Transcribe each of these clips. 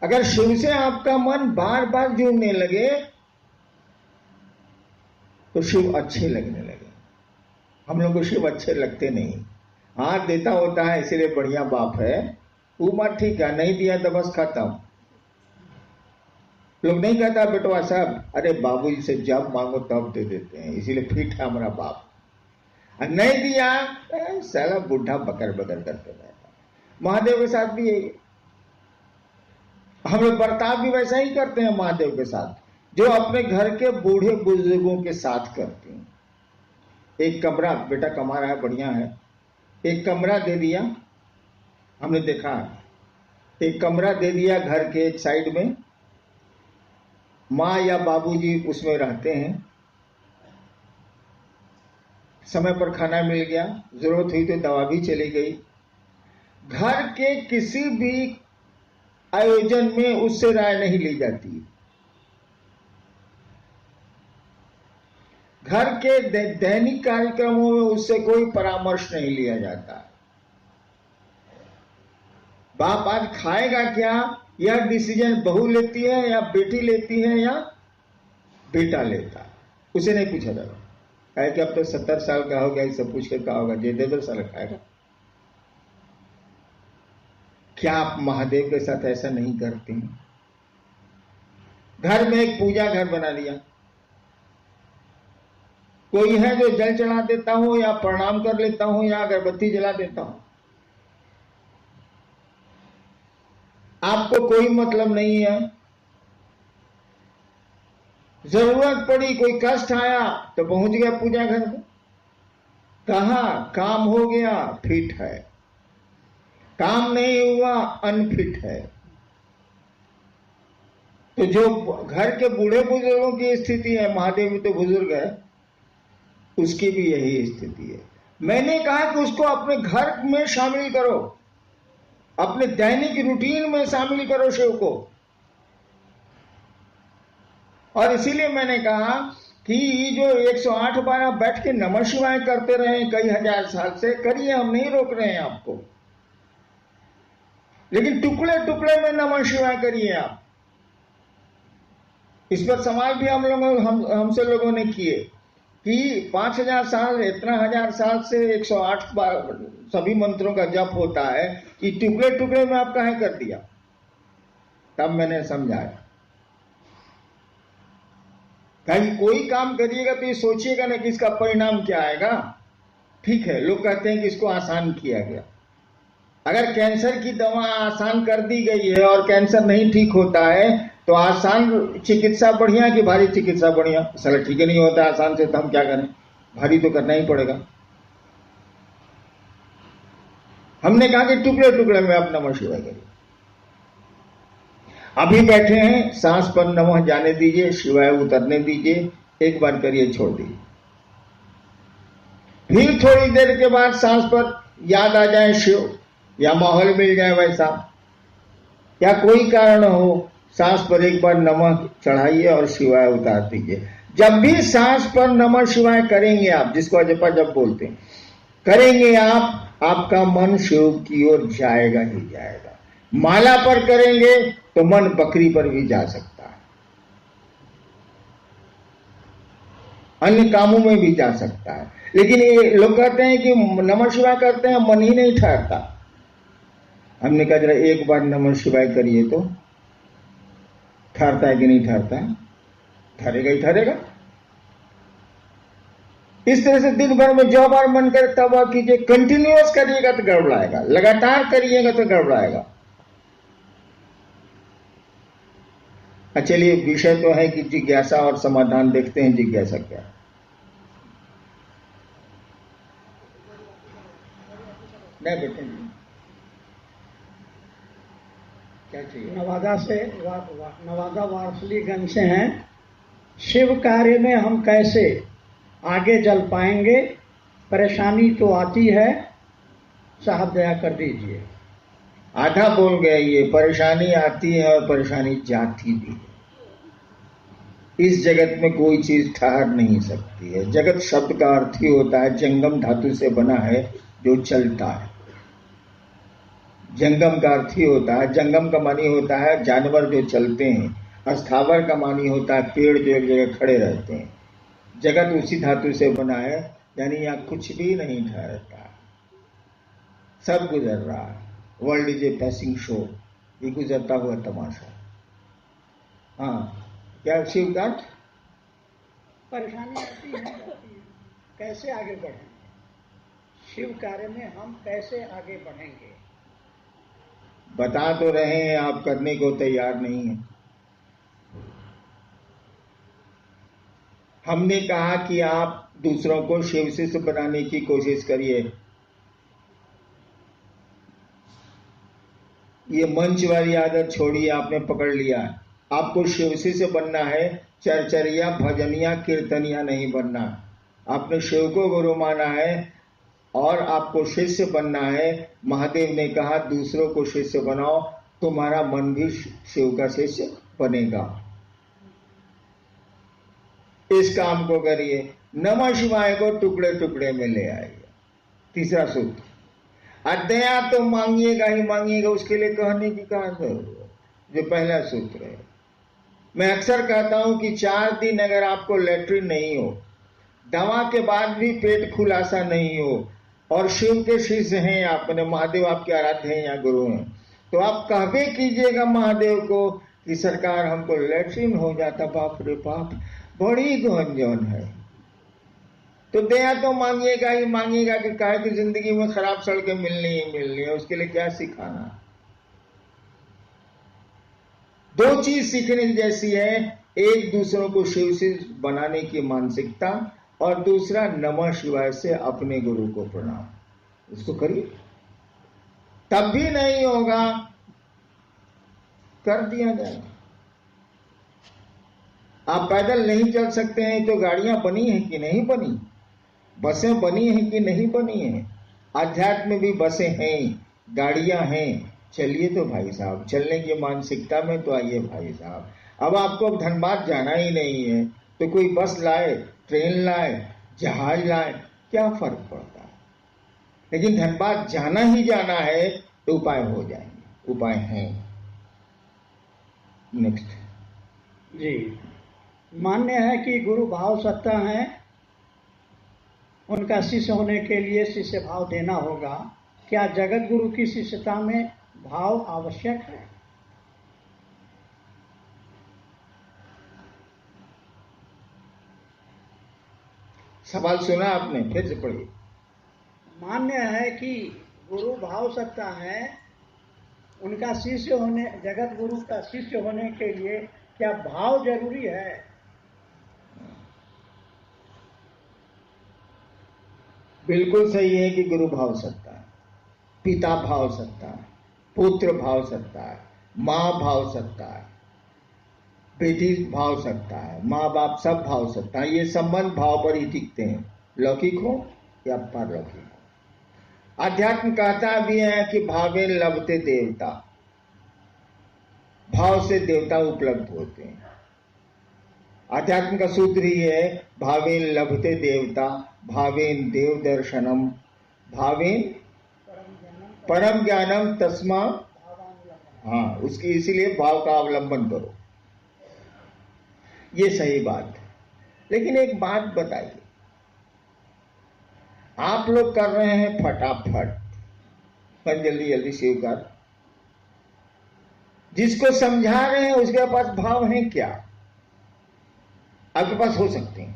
अगर शिव से आपका मन बार बार जुड़ने लगे तो शिव अच्छे लगने लगे। हम लोग को शिव अच्छे लगते नहीं। हाथ देता होता है इसीलिए बढ़िया बाप है, उम्र ठीक है, नहीं दिया तो बस खत्म। लोग नहीं कहता बेटवा साहब, अरे बाबूजी से जब मांगो तब दे देते हैं, इसीलिए फिट है हमारा बाप। और नहीं दिया साला बुढ़ा बकर बकर करते रहता। महादेव के साथ भी यही, हम लोग बर्ताव भी वैसा ही करते हैं महादेव के साथ, जो अपने घर के बूढ़े बुजुर्गों के साथ करते हैं। एक कमरा, बेटा कमा रहा है, बढ़िया है, एक कमरा दे दिया, हमने देखा एक कमरा दे दिया घर के एक साइड में, माँ या बाबूजी उसमें रहते हैं, समय पर खाना मिल गया, जरूरत हुई तो दवा भी चली गई। घर के किसी भी आयोजन में उससे राय नहीं ली जाती। घर के दैनिक कार्यक्रमों में उससे कोई परामर्श नहीं लिया जाता। बाप आज खाएगा क्या, यह डिसीजन बहू लेती है या बेटी लेती है या बेटा लेता, उसे नहीं पूछा जाएगा। कहे कि अब तो 70 साल का हो गया, इससे पूछ के क्या होगा, जे दे दो साल खाएगा। क्या आप महादेव के साथ ऐसा नहीं करते हैं? घर में एक पूजा घर बना दिया, कोई है जो जल चढ़ा देता हूं या प्रणाम कर लेता हूं या अगरबत्ती जला देता हूं, आपको कोई मतलब नहीं है। जरूरत पड़ी, कोई कष्ट आया तो पहुंच गया पूजा घर में, कहा काम हो गया फिट है, काम नहीं हुआ अनफिट है। तो जो घर के बूढ़े बुजुर्गों की स्थिति है, महादेव भी तो बुजुर्ग है, उसकी भी यही स्थिति है। मैंने कहा कि उसको अपने घर में शामिल करो, अपने दैनिक रूटीन में शामिल करो शिव को। और इसीलिए मैंने कहा कि जो 108 बार आप बैठ के नमः शिवाय करते रहे कई हजार साल से, करिए, हम नहीं रोक रहे हैं आपको, लेकिन टुकड़े टुकड़े में नमः शिवाय करिए आप। इस पर सवाल भी हमसे लोगों ने किए कि 5000 साल, इतना हजार साल से 108 बार सभी मंत्रों का जप होता है, कि टुकड़े टुकड़े में आप काहे कर दिया। तब मैंने समझाया, कहीं कोई काम करिएगा तो ये सोचिएगा ना कि इसका परिणाम क्या आएगा। ठीक है, लोग कहते हैं कि इसको आसान किया गया। अगर कैंसर की दवा आसान कर दी गई है और कैंसर नहीं ठीक होता है, तो आसान चिकित्सा बढ़िया कि भारी चिकित्सा बढ़िया? साला ठीक ही नहीं होता आसान से, तो हम क्या करें, भारी तो करना ही पड़ेगा। हमने कहा कि टुकड़े टुकड़े में आप नमः शिवाय करिए। अभी बैठे हैं, सांस पर नमः जाने दीजिए, शिवाय उतरने दीजिए, एक बार करिए, छोड़ दीजिए। फिर थोड़ी देर के बाद सांस पर याद आ जाए शिव, या माहौल मिल जाए वैसा, या कोई कारण हो, सांस पर एक बार नमः चढ़ाइए और शिवाय उतार दीजिए। जब भी सांस पर नमः शिवाय करेंगे आप, जिसको अजपा जब बोलते हैं, करेंगे आप, आपका मन शिव की ओर जाएगा ही जाएगा। माला पर करेंगे तो मन बकरी पर भी जा सकता है, अन्य कामों में भी जा सकता है। लेकिन ये लोग कहते हैं कि नमः शिवाय करते हैं, मन ही नहीं ठहरता। हमने कहा जरा एक बार नमः शिवाय करिए तो ठहरता है कि नहीं ठहरता है? ठहरेगा ही ठहरेगा। इस तरह से दिन भर में जो बार मन करे तब आप कीजिए, कंटिन्यूअस करिएगा तो गड़बड़ाएगा, लगातार करिएगा तो गड़बड़ाएगा। चलिए, विषय तो है कि जिज्ञासा और समाधान, देखते हैं जिज्ञासा क्या। नहीं बेटे, क्या चाहिए? नवादा वारसलीगंज से हैं। शिव कार्य में हम कैसे आगे चल पाएंगे? परेशानी तो आती है, साहब दया कर दीजिए। आधा बोल गए, ये परेशानी आती है और परेशानी जाती भी है। इस जगत में कोई चीज ठहर नहीं सकती है। जगत शब्द का अर्थ ही होता है, जंगम धातु से बना है जो चलता है। जंगम का अर्थ ही होता है, जंगम का मानी होता है जानवर जो चलते हैं, स्थावर का मानी होता है पेड़ जो एक जगह खड़े रहते हैं। जगत उसी धातु से बना है, यानी यहाँ कुछ भी नहीं ठहरता, सब गुजर रहा है। World is a passing show, ये गुजरता हुआ तमाशा। हाँ, क्या शिवकांत? परेशानी आती है, कैसे आगे बढ़ेंगे शिव कार्य में, हम कैसे आगे बढ़ेंगे? बता तो रहे हैं, आप करने को तैयार नहीं है। हमने कहा कि आप दूसरों को शिव शिष्य बनाने की कोशिश करिए। ये मंच वाली आदत छोड़िए, आपने पकड़ लिया। आपको शिव शिष्य बनना है, चरचरिया भजनिया कीर्तनिया नहीं बनना। आपने शिव को गुरु माना है और आपको शिष्य बनना है। महादेव ने कहा दूसरों को शिष्य बनाओ, तुम्हारा मन भी शिव का शिष्य बनेगा। इस काम को करिए। नमः शिवाय को टुकड़े टुकड़े में ले आइए। तीसरा सूत्र, अदया तो मांगिएगा ही मांगिएगा, उसके लिए कहने की कहां जरूरत, जो पहला सूत्र है। मैं अक्सर कहता हूं कि 4 दिन अगर आपको लेटरिन नहीं हो, दवा के बाद भी पेट खुलासा नहीं हो, और शिव के शिष्य हैं आप, महादेव आपके आराध्य हैं या गुरु हैं, तो आप कहवे कीजिएगा महादेव को कि सरकार हमको लेटरिन हो जाता, बाप रे बाप बड़ी गंजन है। तो दया तो मांगिएगा ही मांगिएगा कि काहे की जिंदगी में खराब सड़कें मिलनी ही मिलनी है, उसके लिए क्या सिखाना। 2 चीज सीखने जैसी है, एक दूसरों को शिव शिष्य बनाने की मानसिकता, और दूसरा नमः शिवाय से अपने गुरु को प्रणाम। इसको करिए, तब भी नहीं होगा कर दिया जाएगा। आप पैदल नहीं चल सकते हैं तो गाड़ियां बनी हैं कि नहीं बनी, बसें बनी हैं कि नहीं बनी हैं। अध्यात्म में भी बसें हैं, गाड़ियां हैं, चलिए तो भाई साहब, चलने की मानसिकता में तो आइए भाई साहब। अब आपको धनबाद जाना ही नहीं है तो कोई बस लाए, ट्रेन लाए, जहाज लाए, क्या फर्क पड़ता है। लेकिन धनबाद जाना ही जाना है तो उपाय हो जाएंगे, उपाय हैं। नेक्स्ट जी, मान्य है कि गुरु भाव सत्ता है, उनका शिष्य होने के लिए शिष्य भाव देना होगा। क्या जगत गुरु की शिष्यता में भाव आवश्यक है? सवाल सुना आपने, फिर से पढ़िए। मान्य है कि गुरु भाव सत्ता है, उनका शिष्य होने, जगत गुरु का शिष्य होने के लिए क्या भाव जरूरी है? बिल्कुल सही है कि गुरु भाव सत्ता है, पिता भाव सत्ता है, पुत्र भाव सत्ता है, माँ भाव सत्ता है, बेटी भाव सत्ता है, माँ बाप सब भाव सत्ता है। ये संबंध भाव पर ही टिकते हैं, लौकिक हो या पारलौकिक हो। अध्यात्म कहता भी है कि भावे लभते देवता, भाव से देवता उपलब्ध होते हैं। अध्यात्म का सूत्र ही है भावेन लभते देवता, भावेन देव दर्शनम, भावेन परम ज्ञानम तस्मा। हाँ, उसकी इसीलिए भाव का अवलंबन करो, ये सही बात है। लेकिन एक बात बताइए, आप लोग कर रहे हैं फटाफट, पर जल्दी जल्दी स्वीकार, जिसको समझा रहे हैं उसके पास भाव है क्या? आपके पास हो सकते हैं,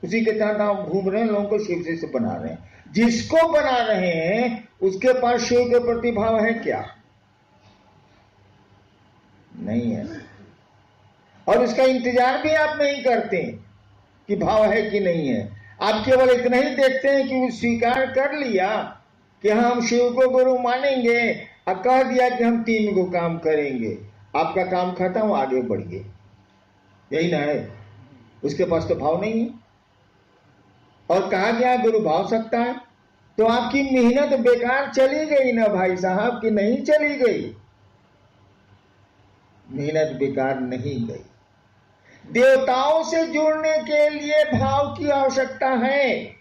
उसी के तहत आप घूम रहे हैं, लोगों को शिव से बना रहे हैं। जिसको बना रहे हैं उसके पास शिव के प्रति भाव है क्या? नहीं है, और उसका इंतजार भी आप नहीं करते कि भाव है कि नहीं है। आप केवल इतना ही देखते हैं कि वो स्वीकार कर लिया कि हम शिव को गुरु मानेंगे, और कह दिया कि हम 3 को काम करेंगे, आपका काम खत्म, आगे बढ़िए, यही ना है। उसके पास तो भाव नहीं है, और कहा गया गुरु भाव सकता है, तो आपकी मेहनत बेकार चली गई ना भाई साहब, कि नहीं चली गई? मेहनत बेकार नहीं गई। देवताओं से जुड़ने के लिए भाव की आवश्यकता है,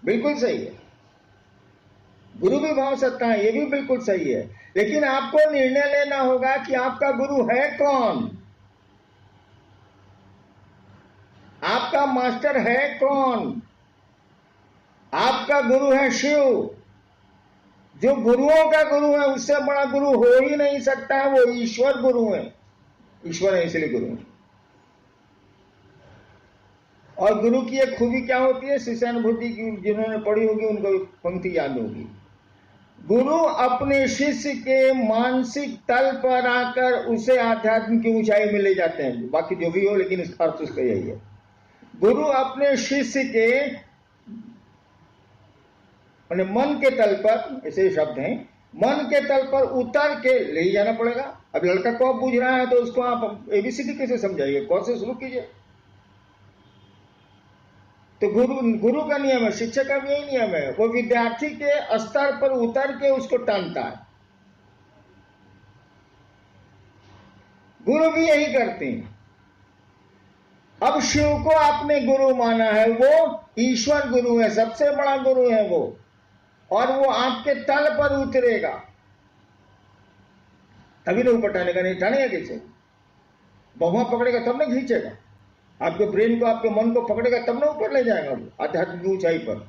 बिल्कुल सही है। गुरु भी भाव सत्ता है, ये भी बिल्कुल सही है, लेकिन आपको निर्णय लेना होगा कि आपका गुरु है कौन, आपका मास्टर है कौन। आपका गुरु है शिव, जो गुरुओं का गुरु है, उससे बड़ा गुरु हो ही नहीं सकता है, वो ईश्वर गुरु है, ईश्वर है इसलिए गुरु है। और गुरु की एक खूबी क्या होती है, शिष्यानुभूति की जिन्होंने पढ़ी होगी उनको पंक्ति याद होगी, गुरु अपने शिष्य के मानसिक तल पर आकर उसे आध्यात्म की ऊंचाई में ले जाते हैं। बाकी जो भी हो, लेकिन इसका अर्थ उसका यही है, गुरु अपने शिष्य के मन के तल पर, ऐसे शब्द हैं, मन के तल पर उतर के ले जाना पड़ेगा। अब लड़का को आप बुझ रहा है तो उसको आप एबीसीडी कैसे समझाइए, कौन से शुरू कीजिए। तो गुरु का नियम है, शिक्षक का भी यही नियम है, वो विद्यार्थी के स्तर पर उतर के उसको टानता है। गुरु भी यही करते हैं। अब शिव को आपने गुरु माना है, वो ईश्वर गुरु है, सबसे बड़ा गुरु है वो, और वो आपके तल पर उतरेगा तभी तो ऊपर टानेगा, नहीं टानेगा कैसे? बहुआ पकड़ेगा तब ना खींचेगा, आपके ब्रेन को, आपके मन को पकड़ेगा तब ना ऊपर ले जाएगा वो आध्यात्मिक की ऊंचाई पर।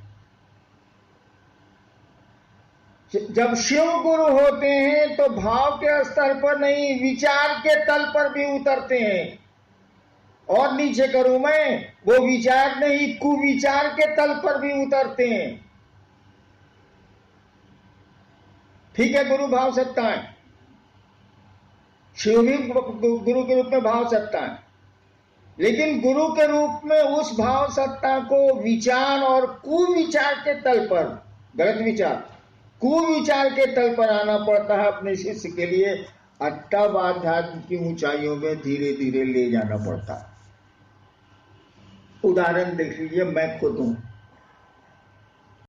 जब शिव गुरु होते हैं तो भाव के स्तर पर नहीं, विचार के तल पर भी उतरते हैं। और नीचे करूं मैं, वो विचार नहीं, कुविचार के तल पर भी उतरते हैं। ठीक है, गुरु भाव सत्ता है, शिव भी गुरु के रूप में भाव सत्ता है, लेकिन गुरु के रूप में उस भाव सत्ता को विचार और कुविचार के तल पर, गलत विचार, कुविचार के तल पर आना पड़ता है अपने शिष्य के लिए, तब आध्यात्म की ऊंचाइयों में धीरे धीरे ले जाना पड़ता है। उदाहरण देख लीजिए, मैं खुद हूं,